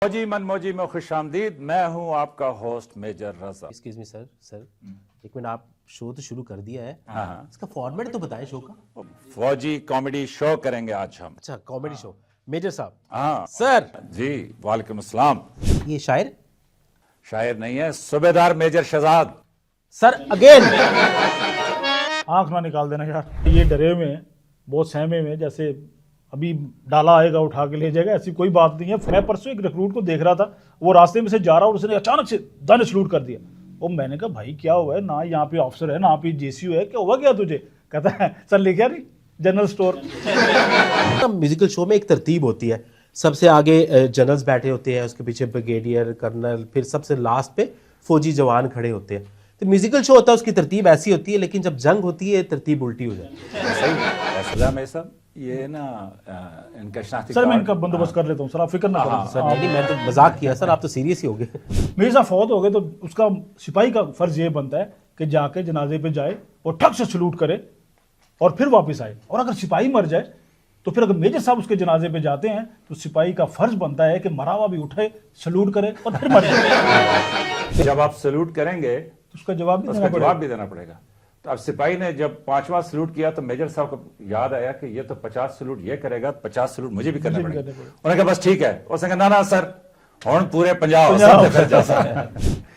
मौजी मन मौजी में खुश आमदीद। मैं हूं आपका होस्ट मेजर रजा। एक्सक्यूज मी सर एक मिनट, आप शो तो शुरू कर दिया है। हाँ। इसका फॉर्मेट तो बताएं शो का। फौजी कॉमेडी शो करेंगे आज हम। अच्छा, कॉमेडी शो। मेजर साहब। हाँ सर, जी, वालेकुम अस्सलाम। ये शायर शायर नहीं है, सूबेदार मेजर शहजाद। Sir again. आंख ना निकाल देना यार, ये डरे हुए हैं, बहुत सहमे हुए हैं, जैसे अभी डाला आएगा उठा के ले जाएगा, ऐसी कोई बात नहीं है। मैं परसों एक रिक्रूट को देख रहा था, वो रास्ते में से जा रहा और उसने अचानक से गन सलूट कर दिया। वो मैंने कहा भाई क्या हुआ है, ना यहाँ पे ऑफिसर है ना पे जेसीयू है, क्या हुआ क्या तुझे? कहता है सर लेके आ रही जनरल स्टोर। म्यूजिकल शो में एक तरतीब होती है, सबसे आगे जनरल्स बैठे होते हैं, उसके पीछे ब्रिगेडियर, कर्नल, फिर सबसे लास्ट पे फौजी जवान खड़े होते हैं। तो म्यूजिकल शो होता है, उसकी तरतीब ऐसी होती है, लेकिन जब जंग होती है तरतीब उल्टी हो जाती है। सही है साहब, ये ना इनका शनाख्ती सर मैं कार्ड- इनका बंदोबस्त कर लेता हूँ सर, आप फिक्र ना करो। सर नहीं, मैं तो मजाक किया सर, आप तो सीरियस ही हो गए। मेरे साथ फौत हो गए तो उसका सिपाही का फर्ज ये बनता है कि जाके जनाजे पे जाए और ठक से सलूट करे और फिर वापस आए। और अगर सिपाही मर जाए तो फिर अगर मेजर साहब उसके जनाजे पे जाते हैं तो सिपाही का फर्ज बनता है कि मरा हुआ भी उठे, सलूट करे और फिर मर जाए। जब आप सलूट करेंगे तो उसका जवाब भी तो देना उसका पड़ेगा। जवाब भी देना पड़ेगा। तो अब सिपाही ने जब 5वां सलूट किया तो मेजर साहब को याद आया कि ये तो 50 सलूट ये करेगा, 50 सलूट मुझे भी करना मुझे भी पड़ेगा। करने पड़ेगा। उन्होंने कहा बस ठीक है। उसने कहा ना ना सर, हुण पूरे पंजाब सब दे फिर जा सकते हैं।